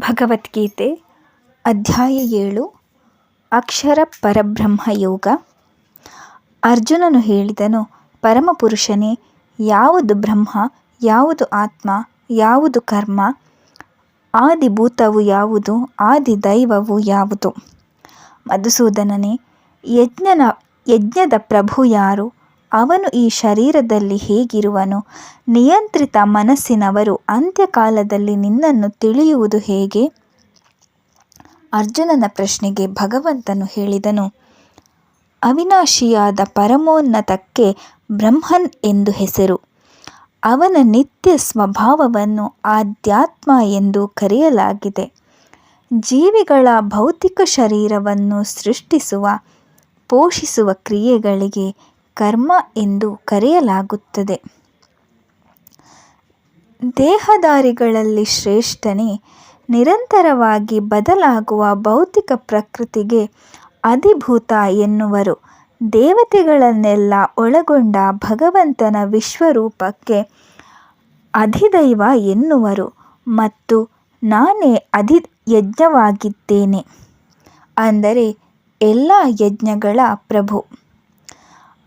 ಭಗವದ್ಗೀತೆ ಅಧ್ಯಾಯ 7 ಅಕ್ಷರ ಪರಬ್ರಹ್ಮ ಯೋಗ. ಅರ್ಜುನನು ಹೇಳಿದನು, ಪರಮಪುರುಷನೇ, ಯಾವುದು ಬ್ರಹ್ಮ, ಯಾವುದು ಆತ್ಮ, ಯಾವುದು ಕರ್ಮ, ಆದಿಭೂತವು ಯಾವುದು, ಆದಿದೈವವು ಯಾವುದು? ಮಧುಸೂದನನೇ, ಯಜ್ಞದ ಪ್ರಭು ಯಾರು? ಅವನು ಈ ಶರೀರದಲ್ಲಿ ಹೇಗಿರುವನು? ನಿಯಂತ್ರಿತ ಮನಸ್ಸಿನವರು ಅಂತ್ಯಕಾಲದಲ್ಲಿ ನಿನ್ನನ್ನು ತಿಳಿಯುವುದು ಹೇಗೆ? ಅರ್ಜುನನ ಪ್ರಶ್ನೆಗೆ ಭಗವಂತನು ಹೇಳಿದನು, ಅವಿನಾಶಿಯಾದ ಪರಮೋನ್ನತಕ್ಕೆ ಬ್ರಹ್ಮನ್ ಎಂದು ಹೆಸರು. ಅವನ ನಿತ್ಯ ಸ್ವಭಾವವನ್ನು ಆಧ್ಯಾತ್ಮ ಎಂದು ಕರೆಯಲಾಗಿದೆ. ಜೀವಿಗಳ ಭೌತಿಕ ಶರೀರವನ್ನು ಸೃಷ್ಟಿಸುವ, ಪೋಷಿಸುವ ಕ್ರಿಯೆಗಳಿಗೆ ಕರ್ಮ ಎಂದು ಕರೆಯಲಾಗುತ್ತದೆ. ದೇಹಧಾರಿಗಳಲ್ಲಿ ಶ್ರೇಷ್ಠನೇ, ನಿರಂತರವಾಗಿ ಬದಲಾಗುವ ಭೌತಿಕ ಪ್ರಕೃತಿಗೆ ಅಧಿಭೂತ ಎನ್ನುವರು. ದೇವತೆಗಳನ್ನೆಲ್ಲ ಒಳಗೊಂಡ ಭಗವಂತನ ವಿಶ್ವರೂಪಕ್ಕೆ ಅಧಿದೈವ ಎನ್ನುವರು ಮತ್ತು ನಾನೇ ಯಜ್ಞವಾಗಿದ್ದೇನೆ, ಅಂದರೆ ಎಲ್ಲ ಯಜ್ಞಗಳ ಪ್ರಭು.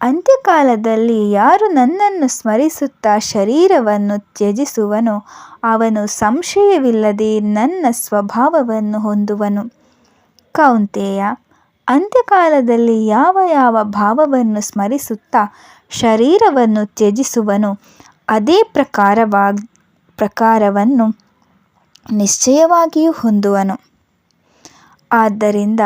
ಅಂತ್ಯಕಾಲದಲ್ಲಿ ಯಾರು ನನ್ನನ್ನು ಸ್ಮರಿಸುತ್ತಾ ಶರೀರವನ್ನು ತ್ಯಜಿಸುವನೋ ಅವನು ಸಂಶಯವಿಲ್ಲದೆ ನನ್ನ ಸ್ವಭಾವವನ್ನು ಹೊಂದುವನು. ಕೌಂತೆಯ, ಅಂತ್ಯಕಾಲದಲ್ಲಿ ಯಾವ ಭಾವವನ್ನು ಸ್ಮರಿಸುತ್ತಾ ಶರೀರವನ್ನು ತ್ಯಜಿಸುವನೋ ಅದೇ ಪ್ರಕಾರವನ್ನು ನಿಶ್ಚಯವಾಗಿಯೂ ಹೊಂದುವನು. ಆದ್ದರಿಂದ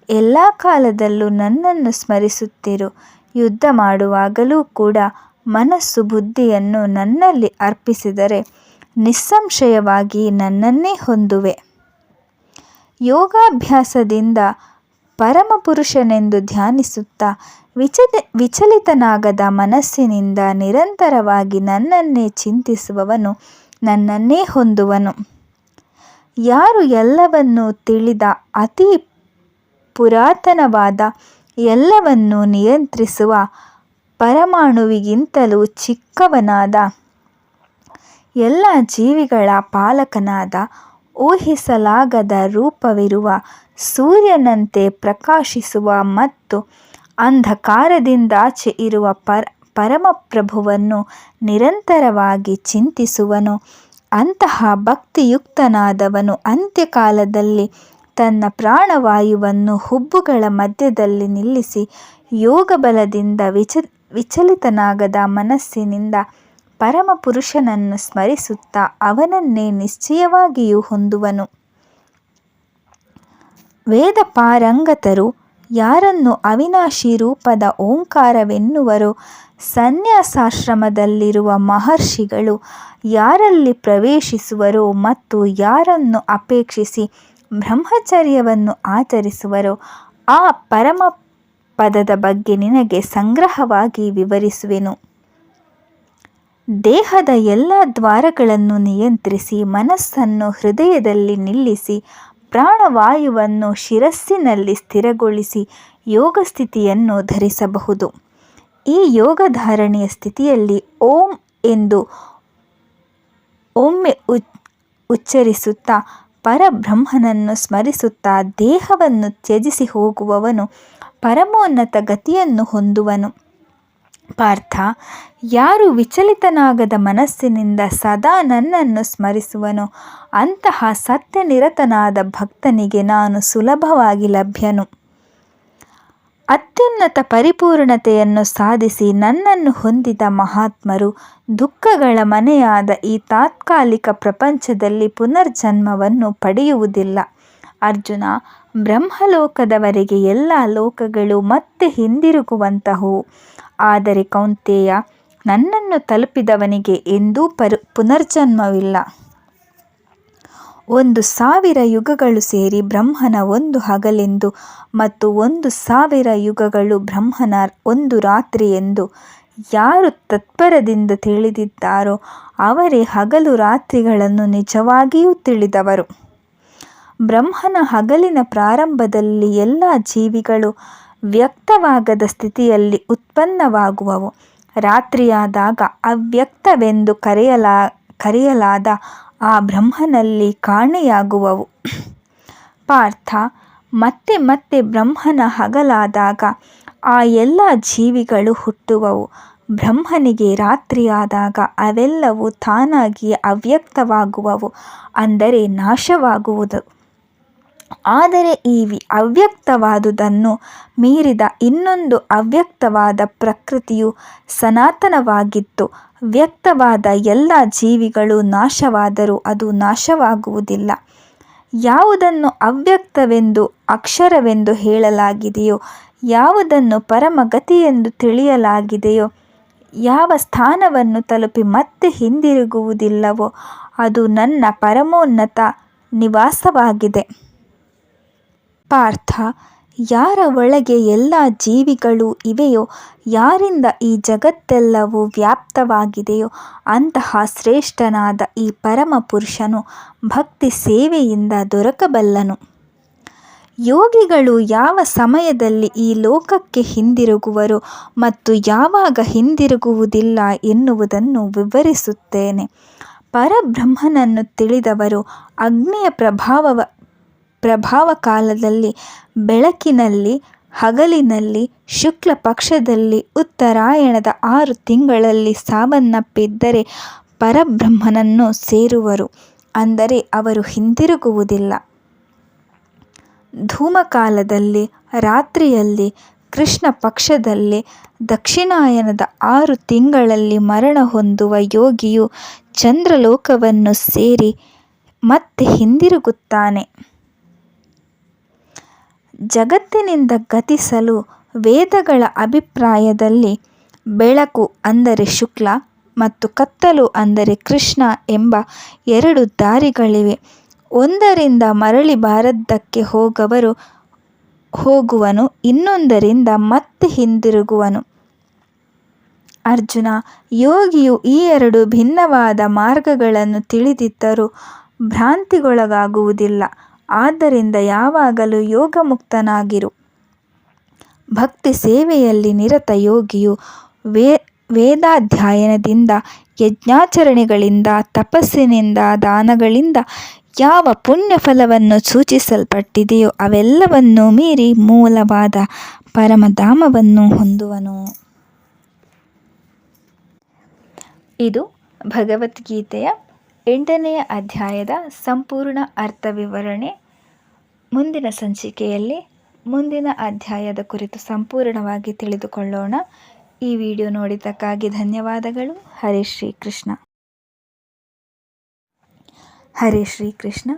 ಎಲ್ಲ ಕಾಲದಲ್ಲೂ ನನ್ನನ್ನು ಸ್ಮರಿಸುತ್ತಿರು. ಯುದ್ಧ ಮಾಡುವಾಗಲೂ ಕೂಡ ಮನಸ್ಸು ಬುದ್ಧಿಯನ್ನು ನನ್ನಲ್ಲಿ ಅರ್ಪಿಸಿದರೆ ನಿಸ್ಸಂಶಯವಾಗಿ ನನ್ನನ್ನೇ ಹೊಂದುವೆ. ಯೋಗಾಭ್ಯಾಸದಿಂದ ಪರಮಪುರುಷನೆಂದು ಧ್ಯಾನಿಸುತ್ತಾ ವಿಚಲಿತನಾಗದ ಮನಸ್ಸಿನಿಂದ ನಿರಂತರವಾಗಿ ನನ್ನನ್ನೇ ಚಿಂತಿಸುವವನು ನನ್ನನ್ನೇ ಹೊಂದುವನು. ಯಾರು ಎಲ್ಲವನ್ನೂ ತಿಳಿದ, ಅತಿ ಪುರಾತನವಾದ, ಎಲ್ಲವನ್ನೂ ನಿಯಂತ್ರಿಸುವ, ಪರಮಾಣುವಿಗಿಂತಲೂ ಚಿಕ್ಕವನಾದ, ಎಲ್ಲ ಜೀವಿಗಳ ಪಾಲಕನಾದ, ಊಹಿಸಲಾಗದ ರೂಪವಿರುವ, ಸೂರ್ಯನಂತೆ ಪ್ರಕಾಶಿಸುವ ಮತ್ತು ಅಂಧಕಾರದಿಂದಾಚೆ ಇರುವ ಪರಮಪ್ರಭುವನ್ನು ನಿರಂತರವಾಗಿ ಚಿಂತಿಸುವನೋ ಅಂತಹ ಭಕ್ತಿಯುಕ್ತನಾದವನು ಅಂತ್ಯಕಾಲದಲ್ಲಿ ತನ್ನ ಪ್ರಾಣವಾಯುವನ್ನು ಹುಬ್ಬುಗಳ ಮಧ್ಯದಲ್ಲಿ ನಿಲ್ಲಿಸಿ ಯೋಗಬಲದಿಂದ ವಿಚಲಿತನಾಗದ ಮನಸ್ಸಿನಿಂದ ಪರಮಪುರುಷನನ್ನು ಸ್ಮರಿಸುತ್ತಾ ಅವನನ್ನೇ ನಿಶ್ಚಯವಾಗಿಯೂ ಹೊಂದುವನು. ವೇದ ಪಾರಂಗತರು ಯಾರನ್ನು ಅವಿನಾಶಿ ರೂಪದ ಓಂಕಾರವೆನ್ನುವರೋ, ಸನ್ಯಾಸಾಶ್ರಮದಲ್ಲಿರುವ ಮಹರ್ಷಿಗಳು ಯಾರಲ್ಲಿ ಪ್ರವೇಶಿಸುವರೋ ಮತ್ತು ಯಾರನ್ನು ಅಪೇಕ್ಷಿಸಿ ಬ್ರಹ್ಮಚರ್ಯವನ್ನು ಆಚರಿಸುವರೋ ಆ ಪರಮ ಪದದ ಬಗ್ಗೆ ನಿನಗೆ ಸಂಗ್ರಹವಾಗಿ ವಿವರಿಸುವೆನು. ದೇಹದ ಎಲ್ಲ ದ್ವಾರಗಳನ್ನು ನಿಯಂತ್ರಿಸಿ ಮನಸ್ಸನ್ನು ಹೃದಯದಲ್ಲಿ ನಿಲ್ಲಿಸಿ ಪ್ರಾಣವಾಯುವನ್ನು ಶಿರಸ್ಸಿನಲ್ಲಿ ಸ್ಥಿರಗೊಳಿಸಿ ಯೋಗ ಸ್ಥಿತಿಯನ್ನು ಧರಿಸಬಹುದು. ಈ ಯೋಗಧಾರಣೆಯ ಸ್ಥಿತಿಯಲ್ಲಿ ಓಂ ಎಂದು ಒಮ್ಮೆ ಉಚ್ಚರಿಸುತ್ತಾ ಪರಬ್ರಹ್ಮನನ್ನು ಸ್ಮರಿಸುತ್ತಾ ದೇಹವನ್ನು ತ್ಯಜಿಸಿ ಹೋಗುವವನು ಪರಮೋನ್ನತ ಗತಿಯನ್ನು ಹೊಂದುವನು. ಪಾರ್ಥ, ಯಾರು ವಿಚಲಿತನಾಗದ ಮನಸ್ಸಿನಿಂದ ಸದಾ ನನ್ನನ್ನು ಸ್ಮರಿಸುವನೋ ಅಂತಹ ಸತ್ಯನಿರತನಾದ ಭಕ್ತನಿಗೆ ನಾನು ಸುಲಭವಾಗಿ ಲಭ್ಯನು. ಅತ್ಯುನ್ನತ ಪರಿಪೂರ್ಣತೆಯನ್ನು ಸಾಧಿಸಿ ನನ್ನನ್ನು ಹೊಂದಿದ ಮಹಾತ್ಮರು ದುಃಖಗಳ ಮನೆಯಾದ ಈ ತಾತ್ಕಾಲಿಕ ಪ್ರಪಂಚದಲ್ಲಿ ಪುನರ್ಜನ್ಮವನ್ನು ಪಡೆಯುವುದಿಲ್ಲ. ಅರ್ಜುನ, ಬ್ರಹ್ಮಲೋಕದವರೆಗೆ ಎಲ್ಲ ಲೋಕಗಳು ಮತ್ತೆ ಹಿಂದಿರುಗುವಂತಹವು. ಆದರೆ ಕೌಂತೆಯ, ನನ್ನನ್ನು ತಲುಪಿದವನಿಗೆ ಎಂದೂ ಪುನರ್ಜನ್ಮವಿಲ್ಲ. 1,000 ಯುಗಗಳು ಸೇರಿ ಬ್ರಹ್ಮನ ಒಂದು ಹಗಲೆಂದು ಮತ್ತು 1,000 ಯುಗಗಳು ಬ್ರಹ್ಮನ ಒಂದು ರಾತ್ರಿ ಎಂದು ಯಾರು ತತ್ಪರದಿಂದ ತಿಳಿದಿದ್ದಾರೋ ಅವರೇ ಹಗಲು ರಾತ್ರಿಗಳನ್ನು ನಿಜವಾಗಿಯೂ ತಿಳಿದವರು. ಬ್ರಹ್ಮನ ಹಗಲಿನ ಪ್ರಾರಂಭದಲ್ಲಿ ಎಲ್ಲ ಜೀವಿಗಳು ವ್ಯಕ್ತವಾಗದ ಸ್ಥಿತಿಯಲ್ಲಿ ಉತ್ಪನ್ನವಾಗುವವು. ರಾತ್ರಿಯಾದಾಗ ಅವ್ಯಕ್ತವೆಂದು ಕರೆಯಲಾದ ಆ ಬ್ರಹ್ಮನಲ್ಲಿ ಕಾಣೆಯಾಗುವವು. ಪಾರ್ಥ, ಮತ್ತೆ ಮತ್ತೆ ಬ್ರಹ್ಮನ ಹಗಲಾದಾಗ ಆ ಎಲ್ಲ ಜೀವಿಗಳು ಹುಟ್ಟುವವು. ಬ್ರಹ್ಮನಿಗೆ ರಾತ್ರಿಯಾದಾಗ ಅವೆಲ್ಲವೂ ತಾನಾಗಿ ಅವ್ಯಕ್ತವಾಗುವವು, ಅಂದರೆ ನಾಶವಾಗುವುದು. ಆದರೆ ಈ ಅವ್ಯಕ್ತವಾದುದನ್ನು ಮೀರಿದ ಇನ್ನೊಂದು ಅವ್ಯಕ್ತವಾದ ಪ್ರಕೃತಿಯು ಸನಾತನವಾಗಿತ್ತು. ವ್ಯಕ್ತವಾದ ಎಲ್ಲ ಜೀವಿಗಳು ನಾಶವಾದರೂ ಅದು ನಾಶವಾಗುವುದಿಲ್ಲ. ಯಾವುದನ್ನು ಅವ್ಯಕ್ತವೆಂದು ಅಕ್ಷರವೆಂದು ಹೇಳಲಾಗಿದೆಯೋ, ಯಾವುದನ್ನು ಪರಮಗತಿಯೆಂದು ತಿಳಿಯಲಾಗಿದೆಯೋ, ಯಾವ ಸ್ಥಾನವನ್ನು ತಲುಪಿ ಮತ್ತೆ ಹಿಂದಿರುಗುವುದಿಲ್ಲವೋ ಅದು ನನ್ನ ಪರಮೋನ್ನತ ನಿವಾಸವಾಗಿದೆ. ಪಾರ್ಥ, ಯಾರ ಒಳಗೆ ಎಲ್ಲ ಜೀವಿಗಳು ಇವೆಯೋ, ಯಾರಿಂದ ಈ ಜಗತ್ತೆಲ್ಲವೂ ವ್ಯಾಪ್ತವಾಗಿದೆಯೋ ಅಂತಹ ಶ್ರೇಷ್ಠನಾದ ಈ ಪರಮ ಪುರುಷನು ಭಕ್ತಿ ಸೇವೆಯಿಂದ ದೊರಕಬಲ್ಲನು. ಯೋಗಿಗಳು ಯಾವ ಸಮಯದಲ್ಲಿ ಈ ಲೋಕಕ್ಕೆ ಹಿಂದಿರುಗುವರು ಮತ್ತು ಯಾವಾಗ ಹಿಂದಿರುಗುವುದಿಲ್ಲ ಎನ್ನುವುದನ್ನು ವಿವರಿಸುತ್ತೇನೆ. ಪರಬ್ರಹ್ಮನನ್ನು ತಿಳಿದವರು ಅಗ್ನಿಯ ಪ್ರಭಾವ ಕಾಲದಲ್ಲಿ, ಬೆಳಕಿನಲ್ಲಿ, ಹಗಲಿನಲ್ಲಿ, ಶುಕ್ಲ ಪಕ್ಷದಲ್ಲಿ, ಉತ್ತರಾಯಣದ 6 ತಿಂಗಳಲ್ಲಿ ಸಾವನ್ನಪ್ಪಿದ್ದರೆ ಪರಬ್ರಹ್ಮನನ್ನು ಸೇರುವರು, ಅಂದರೆ ಅವರು ಹಿಂದಿರುಗುವುದಿಲ್ಲ. ಧೂಮಕಾಲದಲ್ಲಿ, ರಾತ್ರಿಯಲ್ಲಿ, ಕೃಷ್ಣ ಪಕ್ಷದಲ್ಲಿ, ದಕ್ಷಿಣಾಯನದ 6 ತಿಂಗಳಲ್ಲಿ ಮರಣ ಹೊಂದುವ ಯೋಗಿಯು ಚಂದ್ರಲೋಕವನ್ನು ಸೇರಿ ಮತ್ತೆ ಹಿಂದಿರುಗುತ್ತಾನೆ. ಜಗತ್ತಿನಿಂದ ಗತಿಸಲು ವೇದಗಳ ಅಭಿಪ್ರಾಯದಲ್ಲಿ ಬೆಳಕು ಅಂದರೆ ಶುಕ್ಲ ಮತ್ತು ಕತ್ತಲು ಅಂದರೆ ಕೃಷ್ಣ ಎಂಬ 2 ದಾರಿಗಳಿವೆ. ಒಂದರಿಂದ ಮರಳಿ ಬಾರದ್ದಕ್ಕೆ ಹೋಗುವನು, ಇನ್ನೊಂದರಿಂದ ಮತ್ತೆ ಹಿಂದಿರುಗುವನು. ಅರ್ಜುನ, ಯೋಗಿಯು ಈ 2 ಭಿನ್ನವಾದ ಮಾರ್ಗಗಳನ್ನು ತಿಳಿದಿದ್ದರೂ ಭ್ರಾಂತಿಗೊಳಗಾಗುವುದಿಲ್ಲ. ಆದ್ದರಿಂದ ಯಾವಾಗಲೂ ಯೋಗಮುಕ್ತನಾಗಿರು. ಭಕ್ತಿ ಸೇವೆಯಲ್ಲಿ ನಿರತ ಯೋಗಿಯು ವೇದಾಧ್ಯಯನದಿಂದ, ಯಜ್ಞಾಚರಣೆಗಳಿಂದ, ತಪಸ್ಸಿನಿಂದ, ದಾನಗಳಿಂದ ಯಾವ ಪುಣ್ಯಫಲವನ್ನು ಸೂಚಿಸಲ್ಪಟ್ಟಿದೆಯೋ ಅವೆಲ್ಲವನ್ನೂ ಮೀರಿ ಮೂಲವಾದ ಪರಮಧಾಮವನ್ನು ಹೊಂದುವನು. ಇದು ಭಗವದ್ಗೀತೆಯ 8ನೇ ಅಧ್ಯಾಯದ ಸಂಪೂರ್ಣ ಅರ್ಥ ವಿವರಣೆ. ಮುಂದಿನ ಸಂಚಿಕೆಯಲ್ಲಿ ಮುಂದಿನ ಅಧ್ಯಾಯದ ಕುರಿತು ಸಂಪೂರ್ಣವಾಗಿ ತಿಳಿದುಕೊಳ್ಳೋಣ. ಈ ವಿಡಿಯೋ ನೋಡಿದ್ದಕ್ಕಾಗಿ ಧನ್ಯವಾದಗಳು. ಹರೇ ಶ್ರೀ ಕೃಷ್ಣ. ಹರೇ ಶ್ರೀ ಕೃಷ್ಣ.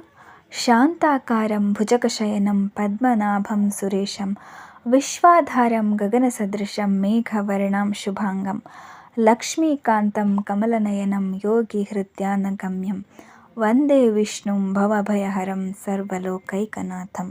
ಶಾಂತಾಕಾರಂ ಭುಜಗಶಯನಂ ಪದ್ಮನಾಭಂ ಸುರೇಶಂ ವಿಶ್ವಾಧಾರಂ ಗಗನಸದೃಶಂ ಮೇಘವರ್ಣಂ ಶುಭಾಂಗಂ ಲಕ್ಷ್ಮೀಕಾಂತಂ ಕಮಲನಯನಂ ಯೋಗಿ ಹೃದ್ಯಾನಗಮ್ಯಂ ವಂದೇ ವಿಷ್ಣುಂ ಭವಭಯಹರಂ ಸರ್ವಲೋಕೈಕನಾಥಂ.